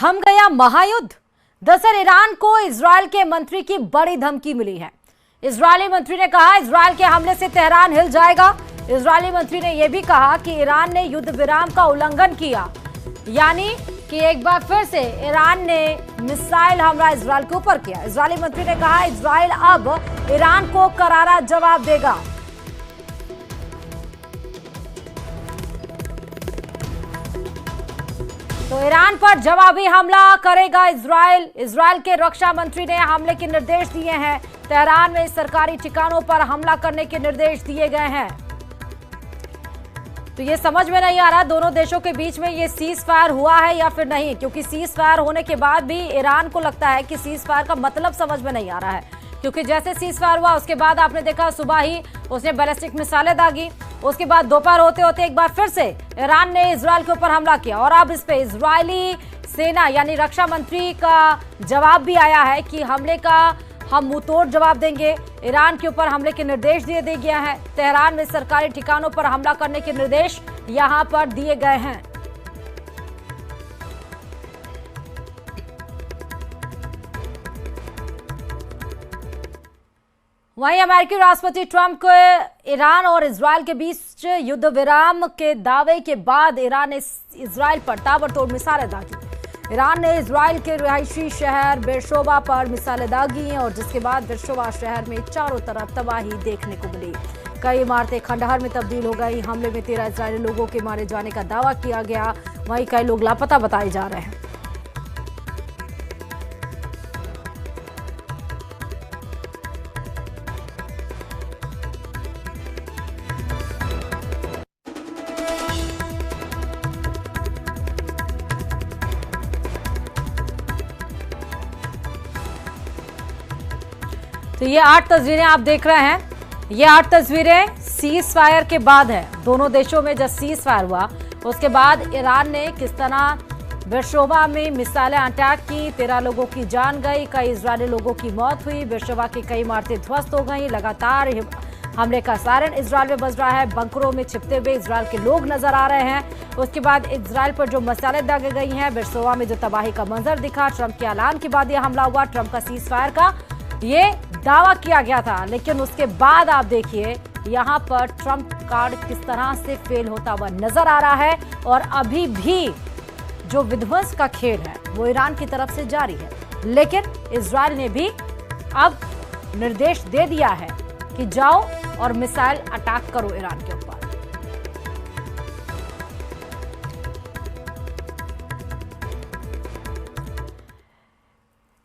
थम गया महायुद्ध। दरअसल ईरान को इजरायल के मंत्री की बड़ी धमकी मिली है। इजरायली मंत्री ने कहा इजरायल के हमले से तेहरान हिल जाएगा। इजरायली मंत्री ने यह भी कहा कि ईरान ने युद्ध विराम का उल्लंघन किया, यानी कि एक बार फिर से ईरान ने मिसाइल हमला इजरायल के ऊपर किया। इजरायली मंत्री ने कहा इजरायल अब ईरान को करारा जवाब देगा। तो ईरान पर जवाबी हमला करेगा इजरायल। इजरायल के रक्षा मंत्री ने हमले के निर्देश दिए हैं। तेहरान में सरकारी ठिकानों पर हमला करने के निर्देश दिए गए हैं। तो ये समझ में नहीं आ रहा दोनों देशों के बीच में ये सीज फायर हुआ है या फिर नहीं, क्योंकि सीज फायर होने के बाद भी ईरान को लगता है कि सीज फायर का मतलब समझ में नहीं आ रहा है, क्योंकि जैसे सीज फायर हुआ उसके बाद आपने देखा सुबह ही उसने बैलिस्टिक मिसाइलें दागी। उसके बाद दोपहर होते होते एक बार फिर से ईरान ने इजरायल के ऊपर हमला किया और अब इस पे इजरायली सेना यानी रक्षा मंत्री का जवाब भी आया है कि हमले का हम मुंहतोड़ जवाब देंगे। ईरान के ऊपर हमले के निर्देश दिए गए हैं। तेहरान में सरकारी ठिकानों पर हमला करने के निर्देश यहां पर दिए गए हैं। वहीं अमेरिकी राष्ट्रपति ट्रंप को ईरान और इजरायल के बीच युद्ध विराम के दावे के बाद ईरान ने इजरायल पर ताबड़तोड़ मिसाइलें दागी। ईरान ने इजरायल के रिहायशी शहर बेरशोबा पर मिसाइलें दागी और जिसके बाद बेरशोबा शहर में चारों तरफ तबाही देखने को मिली। कई इमारतें खंडहर में तब्दील हो गई। हमले में 13 इजरायली लोगों के मारे जाने का दावा किया गया। वहीं कई लोग लापता बताए जा रहे हैं। तो ये 8 तस्वीरें आप देख रहे हैं। ये 8 तस्वीरें सीज फायर के बाद है। दोनों देशों में जब सीज फायर हुआ उसके बाद ईरान ने किस तरह बेरशोबा में मिसाइलें अटैक की। 13 लोगों की जान गई, कई इजरायली लोगों की मौत हुई। बेरशोबा की कई इमारतें ध्वस्त हो गई। लगातार हमले का सायरन इजरायल में बज रहा है। बंकरों में छिपते हुए इजरायल के लोग नजर आ रहे हैं। उसके बाद इजरायल पर जो मिसाइलें दागी गई हैं, बेरशोबा में जो तबाही का मंजर दिखा, ट्रंप के ऐलान के बाद यह हमला हुआ। ट्रंप का सीज फायर का ये दावा किया गया था, लेकिन उसके बाद आप देखिए यहां पर ट्रंप कार्ड किस तरह से फेल होता हुआ नजर आ रहा है और अभी भी जो विध्वंस का खेल है वो ईरान की तरफ से जारी है। लेकिन इजरायल ने भी अब निर्देश दे दिया है कि जाओ और मिसाइल अटैक करो ईरान के ऊपर।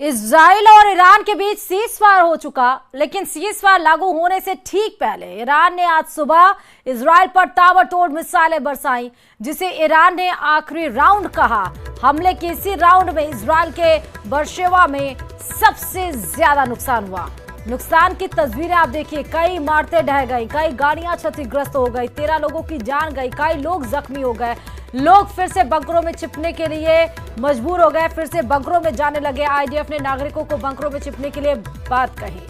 इजरायल और ईरान के बीच सीज फायर हो चुका, लेकिन सीज फायर लागू होने से ठीक पहले ईरान ने आज सुबह इजरायल पर ताबड़तोड़ मिसाइलें बरसाई, जिसे ईरान ने आखिरी राउंड कहा। हमले के इसी राउंड में इजरायल के बेरशेबा में सबसे ज्यादा नुकसान हुआ। नुकसान की तस्वीरें आप देखिए। कई इमारतें ढह गई, कई गाड़ियां क्षतिग्रस्त हो गई, 13 लोगों की जान गई, कई लोग जख्मी हो गए। लोग फिर से बंकरों में छिपने के लिए मजबूर हो गए, फिर से बंकरों में जाने लगे। आईडीएफ ने नागरिकों को बंकरों में छिपने के लिए बात कही।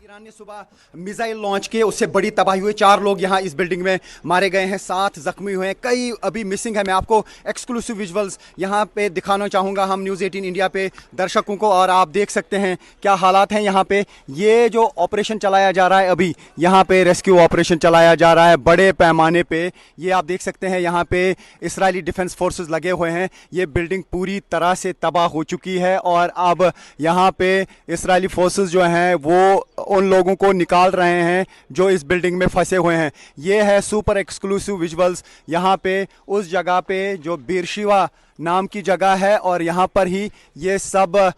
ईरान ने सुबह मिसाइल लॉन्च किए, उससे बड़ी तबाही हुई। 4 लोग यहाँ इस बिल्डिंग में मारे गए हैं, 7 जख्मी हुए हैं, कई अभी मिसिंग है। मैं आपको एक्सक्लूसिव विजुअल्स यहाँ पे दिखाना चाहूँगा, हम न्यूज़ 18 इंडिया पे दर्शकों को, और आप देख सकते हैं क्या हालात हैं यहाँ पे। ये जो ऑपरेशन चलाया जा रहा है अभी, यहाँ पे रेस्क्यू ऑपरेशन चलाया जा रहा है बड़े पैमाने पे। ये आप देख सकते हैं यहाँ पे इसराइली डिफेंस फोर्सेस लगे हुए हैं। ये बिल्डिंग पूरी तरह से तबाह हो चुकी है और अब यहाँ पे इसराइली फोर्सेस जो हैं वो उन लोगों को निकाल रहे हैं जो इस बिल्डिंग में फंसे हुए हैं। ये है सुपर एक्सक्लूसिव विजुअल्स यहाँ पे उस जगह पे जो बेरशेबा नाम की जगह है, और यहाँ पर ही ये सब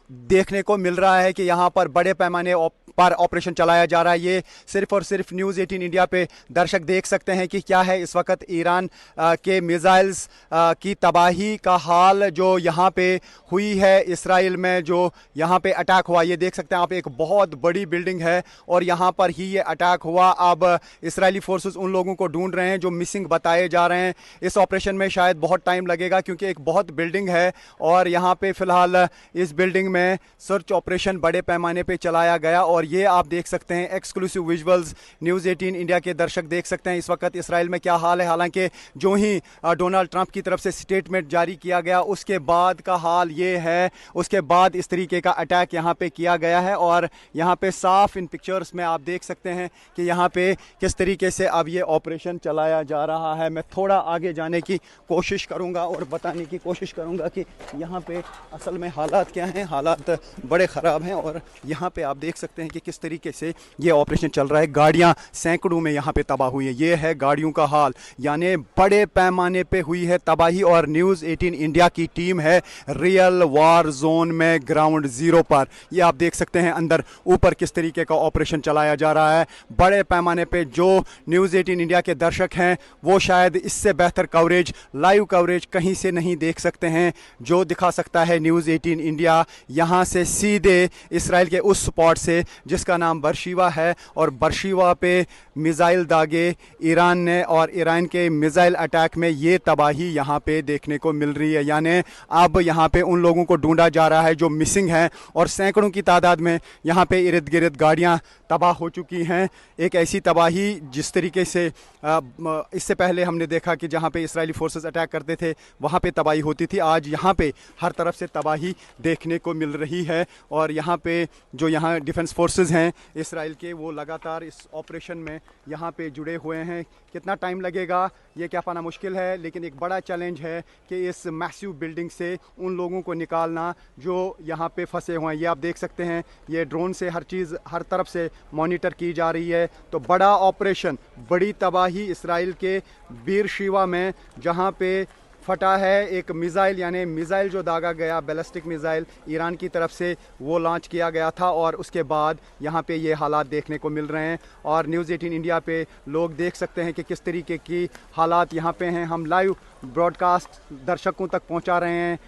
देखने को मिल रहा है कि यहाँ पर बड़े पैमाने पर ऑपरेशन चलाया जा रहा है। ये सिर्फ और सिर्फ न्यूज़ 18 इंडिया पे दर्शक देख सकते हैं कि क्या है इस वक्त ईरान के मिसाइल्स की तबाही का हाल जो यहाँ पे हुई है इसराइल में, जो यहाँ पे अटैक हुआ। ये देख सकते हैं आप, एक बहुत बड़ी बिल्डिंग है और यहाँ पर ही ये अटैक हुआ। अब इसराइली फोर्सेस उन लोगों को ढूंढ रहे हैं जो मिसिंग बताए जा रहे हैं। इस ऑपरेशन में शायद बहुत टाइम लगेगा क्योंकि एक बहुत बिल्डिंग है और यहाँ पे फिलहाल इस बिल्डिंग में सर्च ऑपरेशन बड़े पैमाने पे चलाया गया और ये आप देख सकते हैं एक्सक्लूसिव विजुअल्स, न्यूज़ 18 इंडिया के दर्शक देख सकते हैं इस वक्त इसराइल में क्या हाल है। हालांकि जो ही डोनाल्ड ट्रंप की तरफ से स्टेटमेंट जारी किया गया उसके बाद का हाल ये है, उसके बाद इस तरीके का अटैक यहाँ पे किया गया है। और यहाँ पे साफ इन पिक्चर्स में आप देख सकते हैं कि यहाँ पे किस तरीके से अब ये ऑपरेशन चलाया जा रहा है। मैं थोड़ा आगे जाने की कोशिश करूँगा और बताने की कोशिश करूँगा कि यहाँ पे असल में हालात क्या हैं। हालात बड़े ख़राब हैं और यहाँ पे आप देख सकते हैं कि किस तरीके से ये ऑपरेशन चल रहा है। गाड़ियाँ सैकड़ों में यहाँ पे तबाह हुई है। ये है गाड़ियों का हाल, यानी बड़े पैमाने पे हुई है तबाही। और न्यूज़ 18 इंडिया की टीम है रियल वार जोन में ग्राउंड ज़ीरो पर। ये आप देख सकते हैं अंदर ऊपर किस तरीके का ऑपरेशन चलाया जा रहा है बड़े पैमाने पे। जो न्यूज़ 18 इंडिया के दर्शक हैं वो शायद इससे बेहतर कवरेज, लाइव कवरेज कहीं से नहीं देख सकते हैं जो दिखा सकता है न्यूज़ 18 इंडिया यहाँ से सीधे इसराइल के उस स्पॉट से जिसका नाम बरशीवा है। और बरशीवा पे मिसाइल दागे ईरान ने और ईरान के मिसाइल अटैक में ये तबाही यहाँ पे देखने को मिल रही है। यानी अब यहाँ पे उन लोगों को ढूंढा जा रहा है जो मिसिंग हैं और सैकड़ों की तादाद में यहाँ पे इर्द गिर्द गाड़ियाँ तबाह हो चुकी हैं। एक ऐसी तबाही जिस तरीके से इससे पहले हमने देखा कि जहाँ पे इजरायली फोर्सेस अटैक करते थे वहाँ पे तबाही होती थी, आज यहाँ पे हर तरफ से तबाही देखने को मिल रही है। और यहाँ पे जो यहाँ डिफेंस फोर्सेस हैं इसराइल के वो लगातार इस ऑपरेशन में यहाँ पे जुड़े हुए हैं। कितना टाइम लगेगा ये क्या पाना मुश्किल है, लेकिन एक बड़ा चैलेंज है कि इस मैसिव बिल्डिंग से उन लोगों को निकालना जो यहाँ पे फंसे हुए हैं। ये आप देख सकते हैं ये ड्रोन से हर चीज़ हर तरफ से मॉनिटर की जा रही है। तो बड़ा ऑपरेशन, बड़ी तबाही इसराइल के बीरशीवा में जहाँ पे फटा है एक मिसाइल, यानी मिसाइल जो दागा गया बैलिस्टिक मिसाइल ईरान की तरफ से वो लॉन्च किया गया था। और उसके बाद यहाँ पे ये हालात देखने को मिल रहे हैं। और न्यूज़ 18 इंडिया पे लोग देख सकते हैं कि किस तरीके की हालात यहाँ पे हैं। हम लाइव ब्रॉडकास्ट दर्शकों तक पहुँचा रहे हैं।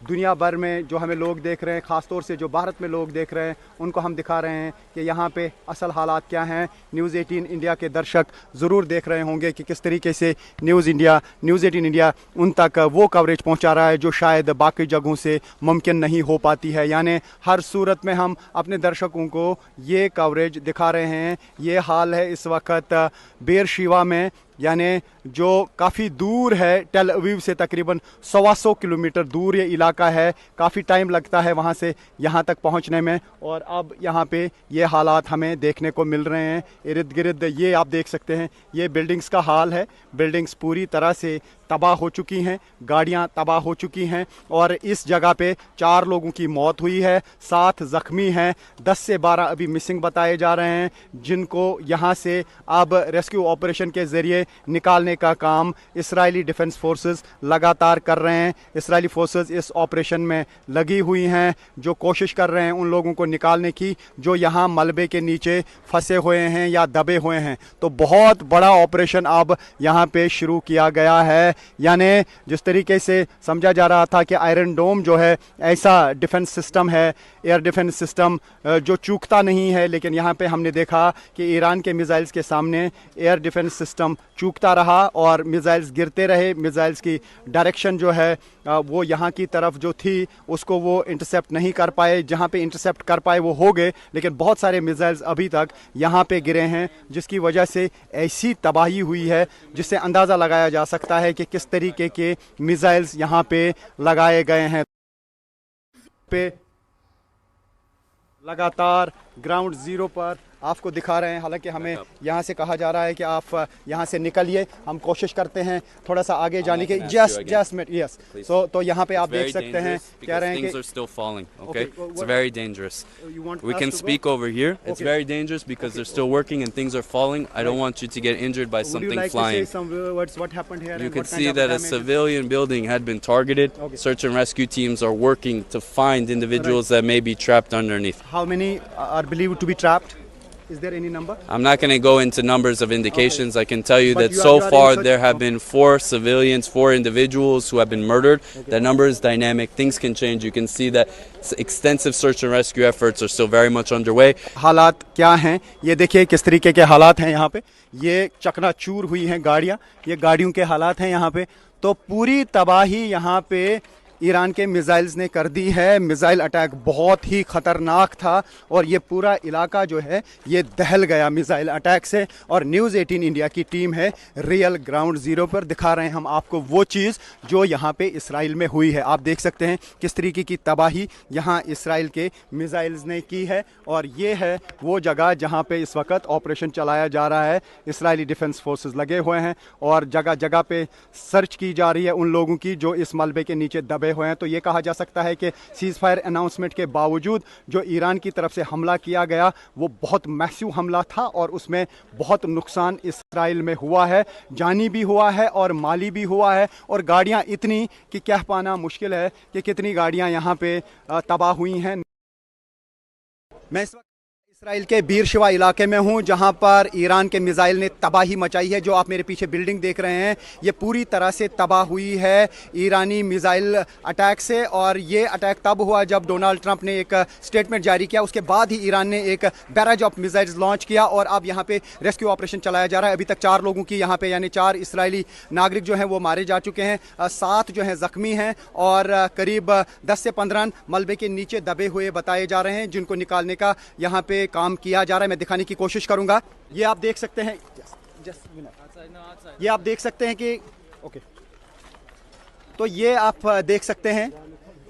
दुनिया भर में जो हमें लोग देख रहे हैं, ख़ास तौर से जो भारत में लोग देख रहे हैं, उनको हम दिखा रहे हैं कि यहाँ पे असल हालात क्या हैं। न्यूज़ 18 इंडिया के दर्शक ज़रूर देख रहे होंगे कि किस तरीके से न्यूज़ 18 इंडिया उन तक वो कवरेज पहुँचा रहा है जो शायद बाकी जगहों से मुमकिन नहीं हो पाती है। यानी हर सूरत में हम अपने दर्शकों को ये कवरेज दिखा रहे हैं। ये हाल है इस वक्त बेरशीवा में, यानी जो काफ़ी दूर है टेल अवीव से, तकरीबन 125 किलोमीटर दूर ये इलाका है। काफ़ी टाइम लगता है वहाँ से यहाँ तक पहुँचने में। और अब यहाँ पे ये हालात हमें देखने को मिल रहे हैं इर्द गिर्द। ये आप देख सकते हैं ये बिल्डिंग्स का हाल है। बिल्डिंग्स पूरी तरह से तबाह हो चुकी हैं, गाड़ियाँ तबाह हो चुकी हैं। और इस जगह पे 4 लोगों की मौत हुई है, 7 ज़ख्मी हैं, 10 से 12 अभी मिसिंग बताए जा रहे हैं जिनको यहाँ से अब रेस्क्यू ऑपरेशन के ज़रिए निकालने का काम इजरायली डिफेंस फोर्सेस लगातार कर रहे हैं। इजरायली फोर्सेस इस ऑपरेशन में लगी हुई हैं, जो कोशिश कर रहे हैं उन लोगों को निकालने की जो यहाँ मलबे के नीचे फंसे हुए हैं या दबे हुए हैं। तो बहुत बड़ा ऑपरेशन अब यहाँ पे शुरू किया गया है। यानी जिस तरीके से समझा जा रहा था कि आयरन डोम जो है ऐसा डिफेंस सिस्टम है, एयर डिफेंस सिस्टम जो चूकता नहीं है, लेकिन यहाँ पे हमने देखा कि ईरान के मिसाइल्स के सामने एयर डिफेंस सिस्टम चूकता रहा और मिसाइल्स गिरते रहे। मिसाइल्स की डायरेक्शन जो है वो यहाँ की तरफ जो थी उसको वो इंटरसेप्ट नहीं कर पाए, जहाँ पे इंटरसेप्ट कर पाए वो हो गए, लेकिन बहुत सारे मिसाइल्स अभी तक यहाँ पे गिरे हैं जिसकी वजह से ऐसी तबाही हुई है जिससे अंदाज़ा लगाया जा सकता है कि किस तरीके के मिसाइल्स यहाँ पे लगाए गए हैं। पे लगातार ग्राउंड ज़ीरो पर आपको दिखा रहे हैं। हालांकि हमें यहाँ से कहा जा रहा है कि आप यहाँ से निकलिए, हम कोशिश करते हैं थोड़ा सा आगे जाने की। Just minute, yes. सो तो यहाँ पे आप देख सकते हैं, कह रहे हैं कि okay, it's very dangerous. We can speak over here. It's very dangerous because they're still working and things are falling. I don't want you to get injured by something flying. What happened here? You can see that a civilian building had been targeted. Search and rescue teams are working to find individuals that may be trapped underneath. How many are believed to be trapped? Is there any number? I'm not going to go into numbers of indications. I can tell you that so far there have been 4 civilians, 4 individuals who have been murdered. The number is dynamic. Things can change. You can see that extensive search and rescue efforts are still very much underway. हालात क्या हैं ये देखिए, किस तरीके के हालात हैं यहाँ पे। ये चकनाचूर हुई हैं गाड़ियाँ, ये गाड़ियों के हालात हैं यहाँ पे। तो पूरी तबाही यहाँ पे ईरान के मिसाइल्स ने कर दी है। मिसाइल अटैक बहुत ही खतरनाक था और ये पूरा इलाका जो है ये दहल गया मिसाइल अटैक से। और न्यूज़ 18 इंडिया की टीम है रियल ग्राउंड ज़ीरो पर, दिखा रहे हैं हम आपको वो चीज़ जो यहाँ पे इसराइल में हुई है। आप देख सकते हैं किस तरीके की तबाही यहाँ इसराइल के मिसाइल्स ने की है। और ये है वो जगह जहाँ पे इस वक्त ऑपरेशन चलाया जा रहा है। इसराइली डिफेंस फोर्सेस लगे हुए हैं और जगह जगह पे सर्च की जा रही है उन लोगों की जो इस मलबे के नीचे दबे हुए हैं। तो ये कहा जा सकता है कि सीज़ फायर अनाउंसमेंट के बावजूद जो ईरान की तरफ से हमला किया गया वो बहुत मैसिव हमला था और उसमें बहुत नुकसान इसराइल में हुआ है, जानी भी हुआ है और माली भी हुआ है। और गाड़ियाँ इतनी कि कह पाना मुश्किल है कि कितनी गाड़ियाँ यहाँ पे तबाह हुई हैं। मैं इस वक्त इसराइल के बीरशेबा इलाके में हूं जहां पर ईरान के मिसाइल ने तबाही मचाई है। जो आप मेरे पीछे बिल्डिंग देख रहे हैं ये पूरी तरह से तबाह हुई है ईरानी मिसाइल अटैक से। और ये अटैक तब हुआ जब डोनाल्ड ट्रंप ने एक स्टेटमेंट जारी किया, उसके बाद ही ईरान ने एक बैराज ऑफ मिसाइल्स लॉन्च किया और अब यहाँ पे रेस्क्यू ऑपरेशन चलाया जा रहा है। अभी तक 4 लोगों की यहाँ पे यानी 4 इसराइली नागरिक जो हैं वो मारे जा चुके हैं, 7 जो हैं ज़ख्मी हैं और करीब 10 से 15 मलबे के नीचे दबे हुए बताए जा रहे हैं जिनको निकालने का यहाँ पे काम किया जा रहा है। मैं दिखाने की कोशिश करूंगा। ये आप देख सकते हैं, ये आप देख सकते हैं कि ओके, तो ये आप देख सकते हैं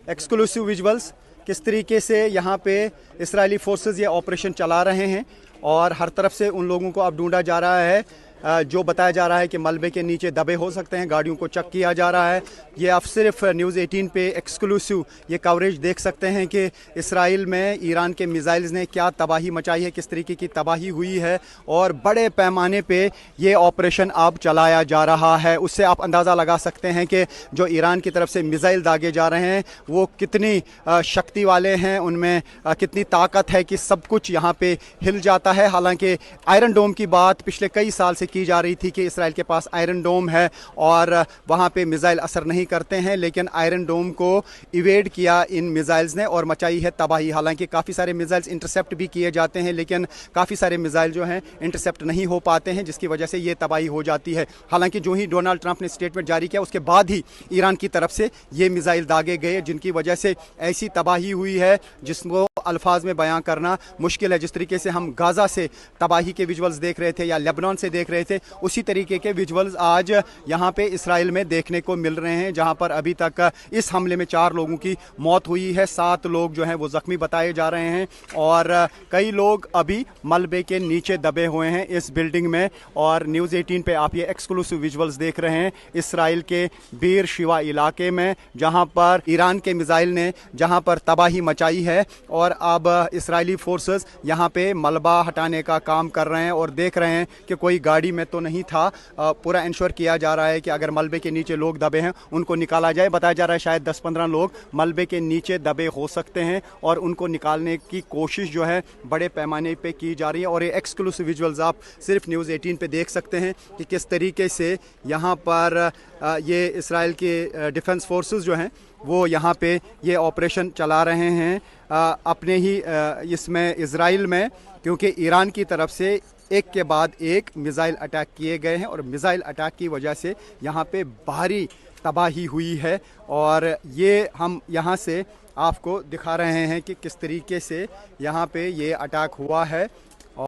एक्सक्लूसिव विजुअल्स किस तरीके से यहाँ पे इसराइली फोर्सेस ये ऑपरेशन चला रहे हैं और हर तरफ से उन लोगों को अब ढूंढा जा रहा है जो बताया जा रहा है कि मलबे के नीचे दबे हो सकते हैं। गाड़ियों को चेक किया जा रहा है। ये आप सिर्फ न्यूज़ 18 पे एक्सक्लूसिव ये कवरेज देख सकते हैं कि इसराइल में ईरान के मिसाइल्स ने क्या तबाही मचाई है, किस तरीके की तबाही हुई है और बड़े पैमाने पे ये ऑपरेशन अब चलाया जा रहा है। उससे आप अंदाज़ा लगा सकते हैं कि जो ईरान की तरफ से मिसाइल दागे जा रहे हैं वो कितनी शक्ति वाले हैं, उनमें कितनी ताकत है कि सब कुछ यहाँ पे हिल जाता है। हालांकि आयरन डोम की बात पिछले कई साल से की जा रही थी कि इसराइल के पास आयरन डोम है और वहाँ पे मिसाइल असर नहीं करते हैं, लेकिन आयरन डोम को इवेड किया इन मिसाइल्स ने और मचाई है तबाही। हालांकि काफ़ी सारे मिसाइल्स इंटरसेप्ट भी किए जाते हैं लेकिन काफ़ी सारे मिसाइल जो हैं इंटरसेप्ट नहीं हो पाते हैं जिसकी वजह से ये तबाही हो जाती है। हालांकि जो ही डोनाल्ड ट्रंप ने स्टेटमेंट जारी किया उसके बाद ही ईरान की तरफ से ये मिसाइल दागे गए जिनकी वजह से ऐसी तबाही हुई है जिसको अल्फाज में बयां करना मुश्किल है। जिस तरीके से हम गाज़ा से तबाही के विजुअल्स देख रहे थे या लेबनान से देख रहे थे उसी तरीके के विजुअल्स आज यहाँ पे इसराइल में देखने को मिल रहे हैं जहाँ पर अभी तक इस हमले में 4 लोगों की मौत हुई है, 7 लोग जो हैं वो ज़ख्मी बताए जा रहे हैं और कई लोग अभी मलबे के नीचे दबे हुए हैं इस बिल्डिंग में। और न्यूज़ 18 पे आप ये एक्सक्लूसिव विजुअल्स देख रहे हैं इसराइल के बीरशेबा इलाके में जहाँ पर ईरान के मिसाइल ने जहाँ पर तबाही मचाई है और अब इसराइली फोर्सेस यहाँ पे मलबा हटाने का काम कर रहे हैं और देख रहे हैं कि कोई गाड़ी में तो नहीं था। पूरा इंश्योर किया जा रहा है कि अगर मलबे के नीचे लोग दबे हैं उनको निकाला जाए। बताया जा रहा है शायद 10-15 लोग मलबे के नीचे दबे हो सकते हैं और उनको निकालने की कोशिश जो है बड़े पैमाने पे की जा रही है। और ये एक्सक्लूसिव विजुअल्स आप सिर्फ न्यूज़ 18 पे देख सकते हैं कि किस तरीके से यहाँ पर ये इसराइल के डिफेंस फोर्सेस जो हैं वो यहाँ पे ये ऑपरेशन चला रहे हैं अपने ही इसमें इजराइल में, क्योंकि ईरान की तरफ से एक के बाद एक मिसाइल अटैक किए गए हैं और मिसाइल अटैक की वजह से यहाँ पे भारी तबाही हुई है। और ये हम यहाँ से आपको दिखा रहे हैं कि किस तरीके से यहाँ पे ये अटैक हुआ है